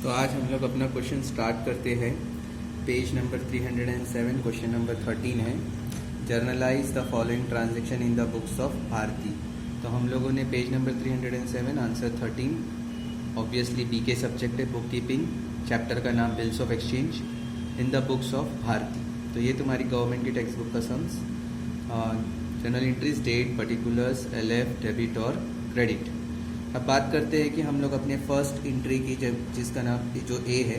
तो आज हम लोग अपना क्वेश्चन स्टार्ट करते हैं। पेज नंबर 307, क्वेश्चन नंबर 13 है, journalise the following transaction in the books of Bharti. तो हम लोगों ने page number 307 answer 13 obviously B K subject है बुक कीपिंग, चैप्टर का नाम bills of exchange in the books of Bharti. तो ये तुम्हारी गवर्नमेंट की टेक्स्ट बुक का sums, general entries, date, particulars, LF, debit और क्रेडिट। अब बात करते हैं कि हम लोग अपने फर्स्ट एंट्री की जिसका नाम जो ए है,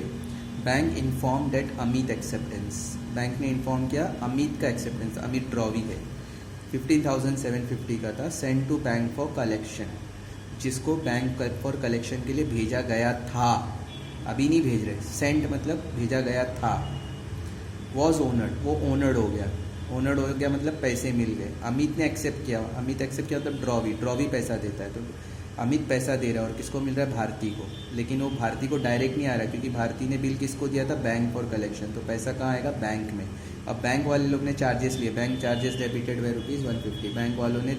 bank inform that Amit acceptance. Bank ने इन्फॉर्म किया अमित का एक्सेप्टेंस, अमित ड्रॉवी है, 15,750 का था, send to bank for collection, जिसको बैंक फॉर कलेक्शन के लिए भेजा गया था, अभी नहीं भेज रहे, सेंड मतलब भेजा गया था। वॉज ओनर्ड, वो ओनर्ड हो गया, ओनर्ड हो गया मतलब पैसे मिल गए। अमित ने एक्सेप्ट किया, अमित एक्सेप्ट किया मतलब ड्रॉवी पैसा देता है, तो अमित पैसा दे रहा है और किसको मिल रहा है, भारती को। लेकिन वो भारती को डायरेक्ट नहीं आ रहा है क्योंकि भारती ने बिल किसको दिया था, बैंक फॉर कलेक्शन, तो पैसा कहाँ आएगा, बैंक में। अब बैंक वाले लोग ने चार्जेस लिए, bank charges debited bye ₹150, bank वालों ने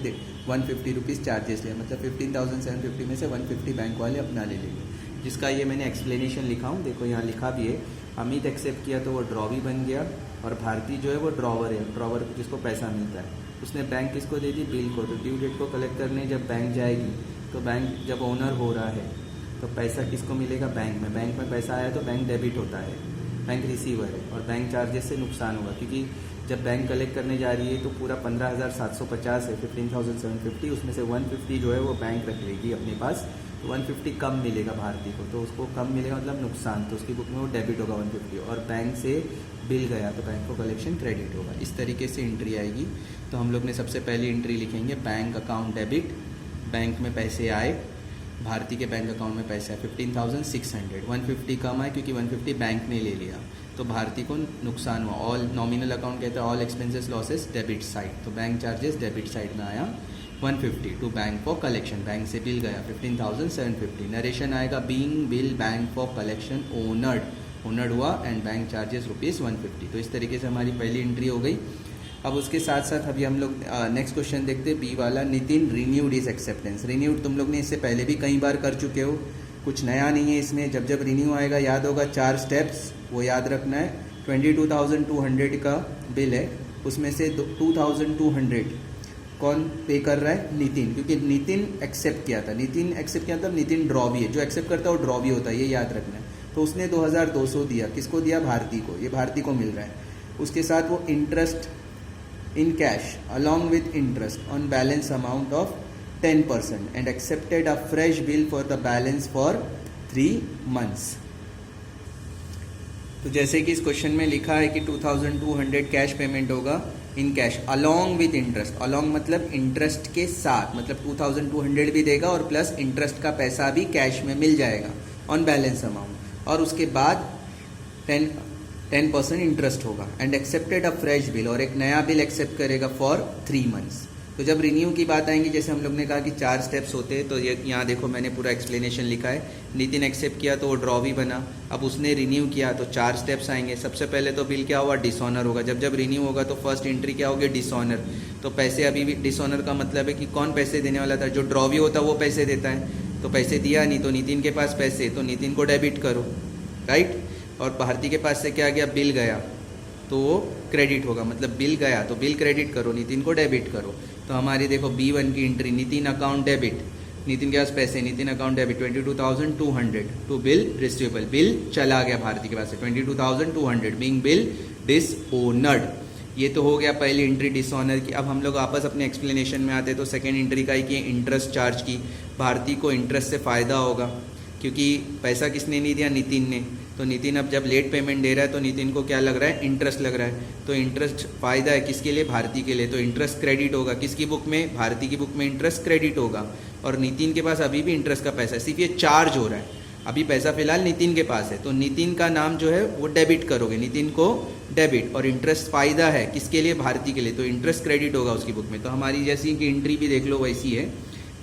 ₹150 चार्जेस लिया, मतलब 15,750 में से 150 बैंक वाले अपना ले लेंगे, जिसका ये मैंने एक्सप्लेनेशन लिखा हूँ, देखो यहाँ लिखा भी है। अमित एक्सेप्ट किया तो वो ड्रॉवी बन गया और भारती जो है वो ड्रॉवर है, ड्रॉवर जिसको पैसा मिलता है। उसने बैंक किसको दे दी, बिल को। तो ड्यू डेट को कलेक्ट करने जब बैंक जाएगी, तो बैंक जब ओनर हो रहा है तो पैसा किसको मिलेगा, बैंक में। बैंक में पैसा आया तो बैंक डेबिट होता है, बैंक रिसीवर है, और बैंक चार्जेस से नुकसान होगा क्योंकि जब बैंक कलेक्ट करने जा रही है तो पूरा 15,750 है, 15,750, उसमें से 150 जो है वो बैंक रख लेगी अपने पास, तो 150 कम मिलेगा भारती को, तो उसको कम मिलेगा मतलब नुकसान, तो उसकी बुक में वो डेबिट होगा 150, और बैंक से बिल गया तो बैंक को कलेक्शन क्रेडिट होगा। इस तरीके से एंट्री आएगी। तो हम लोग ने सबसे पहली एंट्री लिखेंगे, बैंक अकाउंट डेबिट, बैंक में पैसे आए, भारती के बैंक अकाउंट में पैसे आए 15,600, 150 कम आए क्योंकि 150 बैंक ने ले लिया, तो भारती को नुकसान हुआ। ऑल नॉमिनल अकाउंट कहते हैं all expenses losses debit side, तो बैंक चार्जेस डेबिट साइड में आया 150 to bank for collection, bank से बिल गया 15,750। नरेशन आएगा, being bill bank for collection honoured हुआ एंड बैंक चार्जेस ₹150। तो इस तरीके से हमारी पहली एंट्री हो गई। अब उसके साथ साथ अभी हम लोग नेक्स्ट क्वेश्चन देखते हैं, बी वाला, Nitin renewed is acceptance. Renewed तुम लोग ने इससे पहले भी कई बार कर चुके हो, कुछ नया नहीं है इसमें। जब जब रिन्यू आएगा याद होगा 4 स्टेप्स, वो याद रखना है। 22,200 का बिल है, उसमें से 2,200 कौन पे कर रहा है, नितिन, क्योंकि नितिन एक्सेप्ट किया था। नितिन एक्सेप्ट किया मतलब नितिन ड्रॉवी है, जो एक्सेप्ट करता है वो ड्रॉवी होता है, ये याद रखना है। तो उसने 2,200 दिया, किसको दिया, भारती को, ये भारती को मिल रहा है। उसके साथ वो interest in cash along with interest on balance amount of 10% and accepted a fresh bill for the balance for 3 months। तो जैसे कि इस क्वेश्चन में लिखा है कि 2,200 कैश पेमेंट होगा in cash along with interest, along मतलब इंटरेस्ट के साथ, मतलब 2,200 भी देगा और प्लस इंटरेस्ट का पैसा भी कैश में मिल जाएगा ऑन बैलेंस अमाउंट, और उसके बाद 10% इंटरेस्ट होगा and accepted a fresh bill, और एक नया बिल एक्सेप्ट करेगा फॉर 3 मंथ्स। तो जब रिन्यू की बात आएंगी, जैसे हम लोग ने कहा कि 4 स्टेप्स होते हैं, तो ये यहाँ देखो मैंने पूरा एक्सप्लेनेशन लिखा है। नितिन एक्सेप्ट किया तो वो ड्रॉवी बना, अब उसने रिन्यू किया तो 4 स्टेप्स आएंगे। सबसे पहले तो बिल क्या हुआ, डिसऑनर होगा। जब जब रिन्यू होगा तो फर्स्ट एंट्री क्या होगी, डिसऑनर। तो पैसे अभी भी, डिसऑनर का मतलब है कि कौन पैसे देने वाला था, जो ड्रॉवी होता है वो पैसे देता है, तो पैसे दिया नहीं, तो नितिन के पास पैसे, तो नितिन को डेबिट करो, राइट। और भारती के पास से क्या गया, बिल गया, तो वो क्रेडिट होगा, मतलब बिल गया तो बिल क्रेडिट करो, नितिन को डेबिट करो। तो हमारी देखो B1 की entry, Nitin account debit, Nitin के पास पैसे, Nitin account debit 22,200 to bill receivable, bill चला गया भारती के पास से 22,200, बीइंग बिल डिसओनर्ड। ये तो हो गया पहली एंट्री डिसऑनर की। अब हम लोग वापस अपने एक्सप्लेनेशन में आते हैं, तो सेकेंड एंट्री का ही कि इंटरेस्ट चार्ज की, भारती को इंटरेस्ट से फ़ायदा होगा क्योंकि पैसा किसने नहीं दिया, नितिन ने। तो नितिन अब जब लेट पेमेंट दे रहा है तो नितिन को क्या लग रहा है, इंटरेस्ट लग रहा है, तो इंटरेस्ट फ़ायदा है किसके लिए, भारती के लिए, तो इंटरेस्ट क्रेडिट होगा किसकी बुक में, भारती की बुक में इंटरेस्ट क्रेडिट होगा। और नितिन के पास अभी भी इंटरेस्ट का पैसा है, सिर्फ ये चार्ज हो रहा है, अभी पैसा फिलहाल नितिन के पास है, तो नितिन का नाम जो है वो डेबिट करोगे, नितिन को डेबिट, और इंटरेस्ट फ़ायदा है किसके लिए, भारती के लिए, तो इंटरेस्ट क्रेडिट होगा उसकी बुक में। तो हमारी जैसी कि एंट्री भी देख लो वैसी है,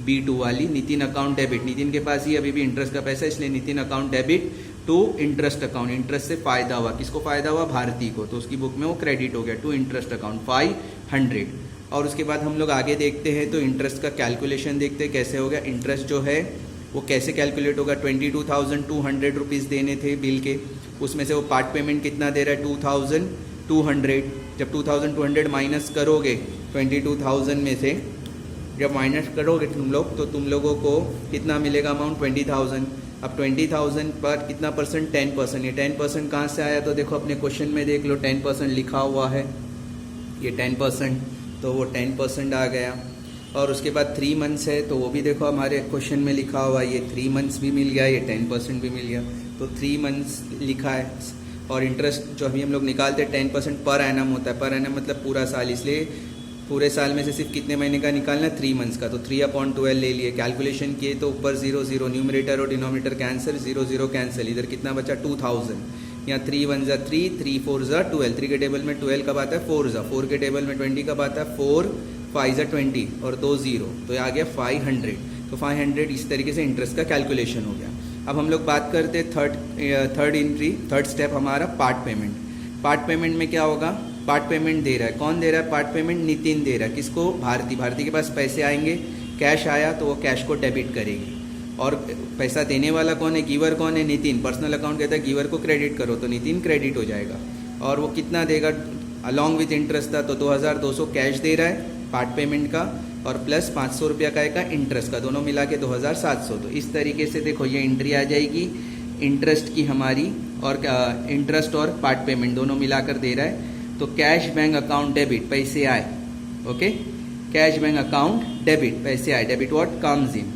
B2 वाली, नितिन अकाउंट डेबिट, नितिन के पास ही अभी भी इंटरेस्ट का पैसा है, इसलिए Nitin account debit to interest account, interest से फायदा हुआ, किसको फायदा हुआ, भारती को, तो उसकी बुक में वो क्रेडिट हो गया टू इंटरेस्ट अकाउंट 500। और उसके बाद हम लोग आगे देखते हैं तो इंटरेस्ट का कैलकुलेशन देखते हैं कैसे हो गया। इंटरेस्ट जो है वो कैसे कैलकुलेट होगा? 22,200 रुपीज़ देने थे बिल के, उसमें से वो पार्ट पेमेंट कितना दे रहा है? 2,200। जब 2,200 माइनस करोगे 22,000 में से, जब माइनस करोगे तुम लोग, तो तुम लोगों को कितना मिलेगा अमाउंट? 20,000। अब 20,000 पर कितना परसेंट? 10%। ये 10% कहाँ से आया? तो देखो अपने क्वेश्चन में देख लो, 10% लिखा हुआ है, ये 10%, तो वो 10% आ गया। और उसके बाद 3 मंथ्स है, तो वो भी देखो हमारे क्वेश्चन में लिखा हुआ है, ये 3 मंथ्स भी मिल गया, ये 10% भी मिल गया, तो 3 मंथ्स लिखा है। और इंटरेस्ट जो अभी हम लोग निकालते हैं 10% पर एनम होता है, पर एनम मतलब पूरा साल, इसलिए पूरे साल में से सिर्फ कितने महीने का निकालना है? 3 मंथ्स का, तो 3/12 ले लिए, कैलकुलेशन किए तो ऊपर 0 0, न्यूमरेटर और डिनोमिनेटर कैंसिल, 0 0 कैंसिल, इधर कितना बचा? 2,000। यहाँ 3 1 ज़ा 3, 3 4 ज़ा 12, 3 के टेबल में 12 कब आता है? 4 ज़ा, 4 के टेबल में 20 कब आता है? 4 5 ज़ा 20 और 2 0, तो ये आ गया 500। तो 500 इस तरीके से इंटरेस्ट का कैलकुलेशन हो गया। अब हम लोग बात करते हैं थर्ड स्टेप हमारा पार्ट पेमेंट। पार्ट पेमेंट में क्या होगा? पार्ट पेमेंट दे रहा है, कौन दे रहा है पार्ट पेमेंट? नितिन दे रहा है। किसको? भारती। भारती के पास पैसे आएंगे, कैश आया तो वो कैश को डेबिट करेगी। और पैसा देने वाला कौन है? गिवर कौन है? नितिन। पर्सनल अकाउंट कहता है गिवर को क्रेडिट करो, तो नितिन क्रेडिट हो जाएगा। और वो कितना देगा? अलॉन्ग विथ इंटरेस्ट था, तो 2,200 कैश दे रहा है पार्ट पेमेंट का, और प्लस 500 रुपया का इंटरेस्ट का, दोनों मिला के 2,700। तो इस तरीके से देखो ये एंट्री आ जाएगी इंटरेस्ट की हमारी, और इंटरेस्ट और पार्ट पेमेंट दोनों मिलाकर दे रहा है। तो कैश बैंक अकाउंट डेबिट, पैसे आए, okay, cash bank account debit, पैसे आए, debit what comes in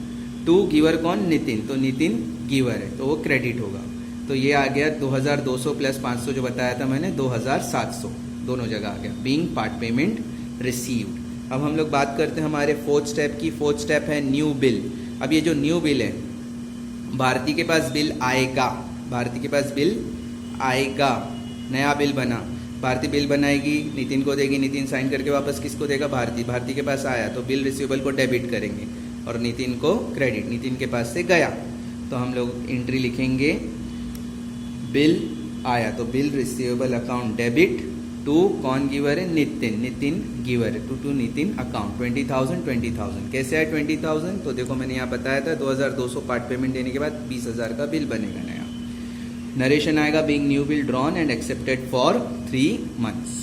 to giver कौन? नितिन, तो नितिन गिवर है, तो वो क्रेडिट होगा। तो ये आ गया 2,200 प्लस 500 जो बताया था मैंने, 2,700 दोनों जगह आ गया, बीइंग पार्ट पेमेंट रिसीव्ड। अब हम लोग बात करते हैं हमारे फोर्थ स्टेप की। फोर्थ स्टेप है न्यू बिल। अब ये जो न्यू बिल है, भारती के पास बिल आएगा, भारती के पास बिल आएगा, नया बिल बना, भारती बिल बनाएगी, नितिन को देगी, नितिन साइन करके वापस किसको देगा? भारती। भारती के पास आया तो बिल रिसीवेबल को डेबिट करेंगे और नितिन को क्रेडिट, नितिन के पास से गया, तो हम लोग एंट्री लिखेंगे बिल आया, तो bill receivable account debit to कौन गिवर है? नितिन, नितिन गिवर है, टू नितिन अकाउंट 20,000 20,000। कैसे आए 20,000? तो देखो मैंने यहाँ बताया था 2,200 पार्ट पेमेंट देने के बाद 20,000 का बिल बनेगा नया। नरेशन आएगा being new bill drawn and accepted for 3 months.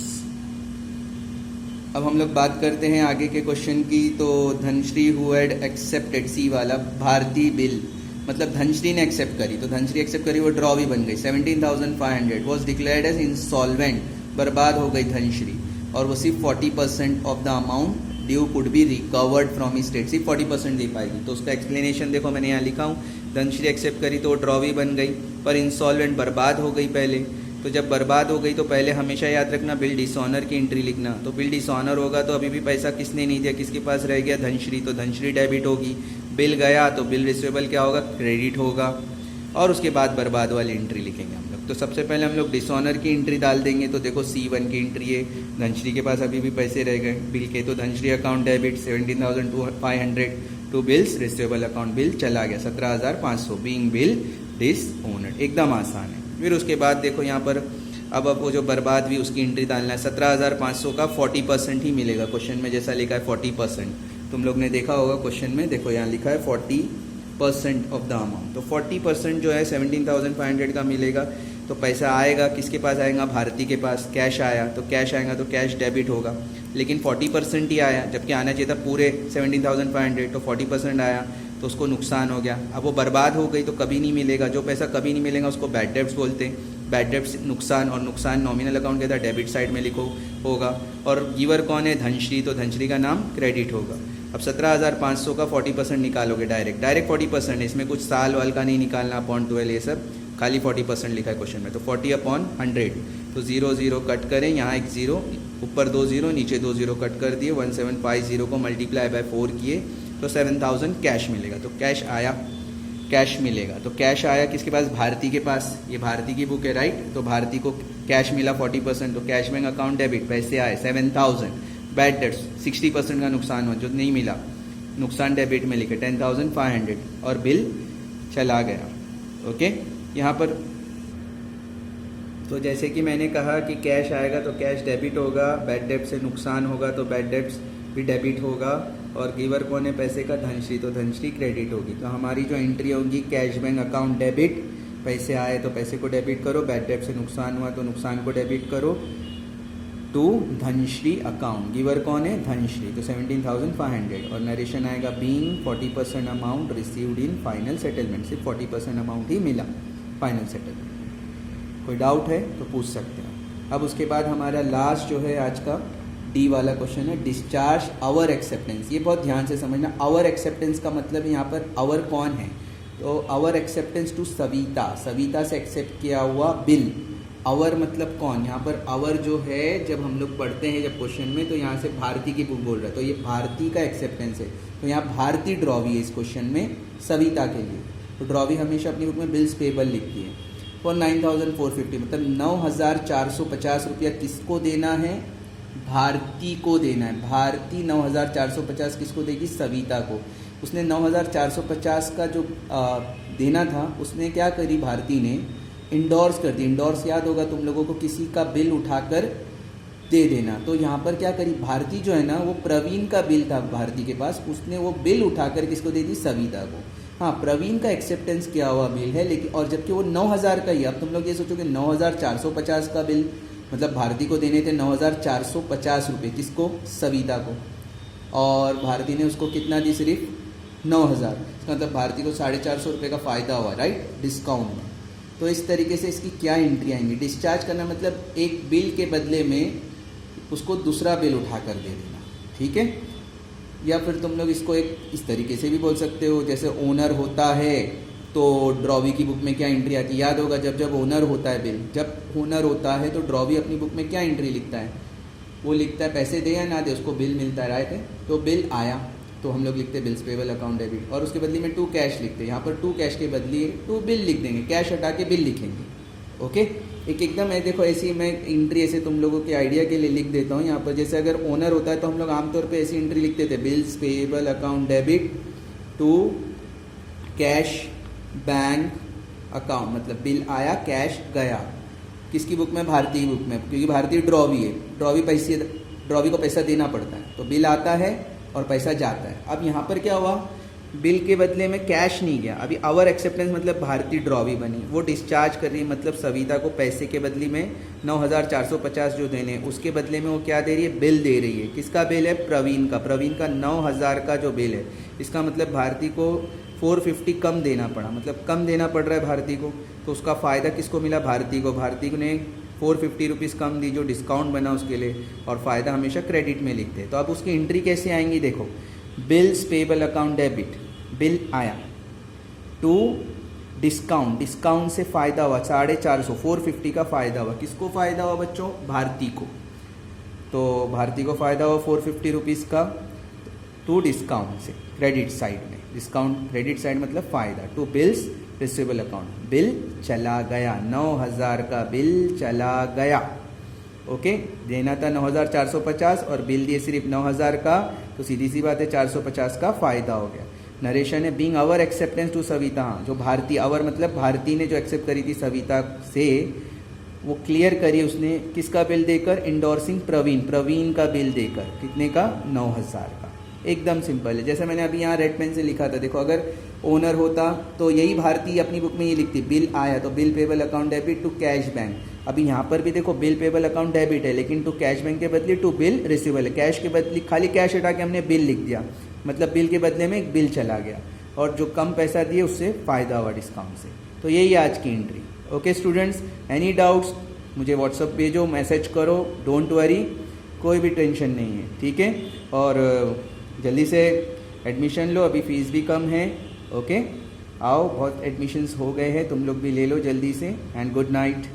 अब हम लोग बात करते हैं आगे के क्वेश्चन की। तो धनश्री हु हैड एक्सेप्टेड, सी वाला, भारती बिल, मतलब धनश्री ने एक्सेप्ट करी, तो धनश्री एक्सेप्ट करी, वो ड्रॉ भी बन गई, 17,500 वॉज डिक्लेयर्ड एज इंसॉल्वेंट, बर्बाद हो गई धनश्री, और वो सिर्फ 40% of the amount due could be recovered from state, सिर्फ 40% दे पाएगी। तो उसका एक्सप्लेनेशन देखो मैंने यहाँ लिखा हूँ, धनश्री एक्सेप्ट करी तो वो ड्रॉ भी बन गई, पर इंसॉल्वेंट बर्बाद हो गई पहले। तो जब बर्बाद हो गई तो पहले हमेशा याद रखना बिल डिसऑनर की एंट्री लिखना। तो बिल डिसऑनर होगा तो अभी भी पैसा किसने नहीं दिया, किसके पास रह गया? धनश्री, तो धनश्री डेबिट होगी। बिल गया तो बिल रिसीवेबल क्या होगा? क्रेडिट होगा। और उसके बाद बर्बाद वाली एंट्री लिखेंगे हम लोग। तो सबसे पहले हम लोग डिसऑनर की एंट्री डाल देंगे। तो देखो C1 की एंट्री है, धनश्री के पास अभी भी पैसे रह गए बिल के, तो Dhanashree account debit 17,500 to bills receivable account, bill चला गया 17,500 बीइंग बिल डिसऑनर्ड, एकदम आसान है। फिर उसके बाद देखो यहाँ पर अब वो जो बर्बाद हुई उसकी एंट्री डालना है। 17,500 का 40% ही मिलेगा, क्वेश्चन में जैसा लिखा है 40%, तुम लोग ने देखा होगा क्वेश्चन में, देखो यहाँ लिखा है 40% ऑफ द अमाउंट। तो 40% जो है 17,500 का मिलेगा। तो पैसा आएगा किसके पास आएगा? भारती के पास। कैश आया तो कैश आएगा तो कैश डेबिट होगा, लेकिन 40% ही आया, जबकि आना चाहिए था पूरे 17,500, तो 40% आया तो उसको नुकसान हो गया। अब वो बर्बाद हो गई तो कभी नहीं मिलेगा, जो पैसा कभी नहीं मिलेगा उसको बैड डेब्ट्स बोलते हैं। बैड डेब्ट्स नुकसान, और नुकसान नॉमिनल अकाउंट के था डेबिट साइड में लिखो होगा। और गिवर कौन है? धनश्री, तो धनश्री का नाम क्रेडिट होगा। अब 17,500 का 40% निकालोगे, डायरेक्ट 40% है, इसमें कुछ साल वाल का नहीं निकालना, अपॉन 12 ये सब, खाली 40% लिखा है क्वेश्चन में। तो 40/100, तो 0 0 कट करें, यहाँ एक 0, ऊपर 2 0, नीचे 2 0 कट कर दिए, 1750 को मल्टीप्लाई बाय 4 किए तो 7,000 कैश मिलेगा। तो कैश आया, कैश मिलेगा। तो कैश आया किसके पास? भारती के पास। ये भारती की बुक है राइट, तो भारती को कैश मिला 40%, तो कैश बैंक अकाउंट डेबिट, पैसे आए 7,000। बैड डेट्स 60% का नुकसान हुआ जो नहीं मिला, नुकसान डेबिट में लिखे 10,500, और बिल चला गया। ओके, यहाँ पर तो जैसे कि मैंने कहा कि कैश आएगा तो कैश डेबिट होगा, बैड डेब्ट से नुकसान होगा तो बैड डेब्ट्स भी डेबिट होगा, और गिवर कौन है पैसे का, धनश्री, तो धनश्री क्रेडिट होगी। तो हमारी जो एंट्री होगी कैश बैंक अकाउंट डेबिट, पैसे आए तो पैसे को डेबिट करो, बैड डेट से नुकसान हुआ तो नुकसान को डेबिट करो, टू धनश्री अकाउंट। गिवर कौन है, धनश्री, तो 17,500। और नरेशन आएगा being 40% amount received in final settlement, सिर्फ 40% अमाउंट ही मिला फाइनल सेटलमेंट। कोई डाउट है तो पूछ सकते हैं। अब उसके बाद हमारा लास्ट जो है आज का डी वाला क्वेश्चन है डिस्चार्ज आवर एक्सेप्टेंस। ये बहुत ध्यान से समझना, आवर एक्सेप्टेंस का मतलब यहाँ पर आवर कौन है, तो our acceptance to Savita, Savita से एक्सेप्ट किया हुआ बिल। आवर मतलब कौन, यहाँ पर आवर जो है जब हम लोग पढ़ते हैं जब क्वेश्चन में, तो यहाँ से भारती की बुक बोल रहा है, तो ये भारती का एक्सेप्टेंस है, तो यहाँ भारती ड्रॉवी है इस क्वेश्चन में सविता के लिए। तो ड्रॉवी हमेशा अपनी बुक में बिल्स पेबल लिखती है। फॉर 9,450 मतलब 9,450 रुपया किसको देना है, भारती को देना है। भारती 9,450 किसको देगी, सविता को। उसने 9,450 का जो देना था उसने क्या करी, भारती ने इंडोर्स कर दी। इंडोर्स याद होगा तुम लोगों को, किसी का बिल उठाकर दे देना। तो यहाँ पर क्या करी भारती जो है ना, वो प्रवीण का बिल था भारती के पास, उसने वो बिल उठाकर किसको दे दी, सविता को। हाँ, प्रवीण का एक्सेप्टेंस किया हुआ बिल है, लेकिन और जबकि वो 9,000 का ही। अब तुम लोग ये सोचोगे 9,450 का बिल मतलब भारती को देने थे 9,450 रुपये, किसको, सविता को, और भारती ने उसको कितना दी, सिर्फ 9,000। इसका मतलब भारती को 450 रुपये का फ़ायदा हुआ, राइट, डिस्काउंट में। तो इस तरीके से इसकी क्या एंट्री आएंगी, डिस्चार्ज करना मतलब एक बिल के बदले में उसको दूसरा बिल उठा कर दे देना, ठीक है। या फिर तुम लोग इसको एक इस तरीके से भी बोल सकते हो, जैसे ओनर होता है तो ड्रॉवी की बुक में क्या एंट्री आती है, याद होगा जब ओनर होता है बिल, जब ओनर होता है तो ड्रॉवी अपनी बुक में क्या एंट्री लिखता है, वो लिखता है पैसे दे या ना दे उसको बिल मिलता है, राइट है। तो बिल आया तो हम लोग लिखते हैं बिल्स पेबल अकाउंट डेबिट, और उसके बदले में टू कैश लिखते हैं। यहाँ पर टू कैश के बदले टू बिल लिख देंगे, कैश हटा के बिल लिखेंगे, ओके। एकदम है, देखो ऐसी मैं एंट्री ऐसे तुम लोगों के आइडिया के लिए लिख देता हूँ। यहाँ पर जैसे अगर ओनर होता है तो हम लोग आमतौर पे ऐसी एंट्री लिखते थे, bills payable account debit to cash bank account, मतलब बिल आया कैश गया, किसकी बुक में, भारती की बुक में, क्योंकि भारती ड्रॉवी है, ड्रॉवी को पैसा देना पड़ता है, तो बिल आता है और पैसा जाता है। अब यहाँ पर क्या हुआ, बिल के बदले में कैश नहीं गया, अभी आवर एक्सेप्टेंस मतलब भारती ड्रॉवी बनी, वो डिस्चार्ज कर रही है, मतलब सविता को पैसे के बदले में 9,450 जो देने उसके बदले में वो क्या दे रही है, बिल दे रही है। किसका बिल है, प्रवीण का। प्रवीण का 9,000 का जो बिल है, इसका मतलब भारती को 450 कम देना पड़ा, मतलब कम देना पड़ रहा है भारती को, तो उसका फ़ायदा किसको मिला, भारती को। भारती को ने 450 रुपीज़ कम दी, जो डिस्काउंट बना उसके लिए, और फ़ायदा हमेशा क्रेडिट में लिखते हैं। तो अब उसकी एंट्री कैसे आएंगी, देखो, bills payable account debit, bill आया, टू डिस्काउंट, डिस्काउंट से फ़ायदा हुआ 450, 450 का फ़ायदा हुआ, किसको फ़ायदा हुआ बच्चों, भारती को। तो भारती को फ़ायदा हुआ 450 रुपीज़ का, टू डिस्काउंट से क्रेडिट साइड में, डिस्काउंट क्रेडिट साइड मतलब फ़ायदा, to bills receivable account, bill चला गया, 9,000 का बिल चला गया, ओके। देना था 9,450 और बिल दिए सिर्फ 9,000 का, तो सीधी सी बात है 450 का फ़ायदा हो गया। नरेशन है being our acceptance to Savita, जो भारती, आवर मतलब भारती ने जो एक्सेप्ट करी थी सविता से, वो क्लियर करी उसने किसका बिल देकर, इंडोर्सिंग प्रवीण, प्रवीण का बिल देकर, कितने का, 9,000 का। एकदम सिंपल है, जैसे मैंने अभी यहाँ रेड पेन से लिखा था, देखो अगर ओनर होता तो यही भारती अपनी बुक में ये लिखती, बिल आया तो bill payable account debit to cash bank. अभी यहाँ पर भी देखो बिल पेबल अकाउंट डेबिट है, लेकिन टू कैश बैंक के बदले टू बिल रिसीवेबल है, कैश के बदले खाली कैश हटा के हमने बिल लिख दिया, मतलब बिल के बदले में एक बिल चला गया, और जो कम पैसा दिए उससे फ़ायदा हुआ डिस्काउंट से। तो यही आज की entry, okay students. Any doubts मुझे व्हाट्सअप भेजो, मैसेज करो, डोंट वरी, कोई भी टेंशन नहीं है, ठीक है। और जल्दी से एडमिशन लो, अभी फ़ीस भी कम है, ओके। आओ, बहुत एडमिशन्स हो गए हैं, तुम लोग भी ले लो जल्दी से, एंड गुड नाइट।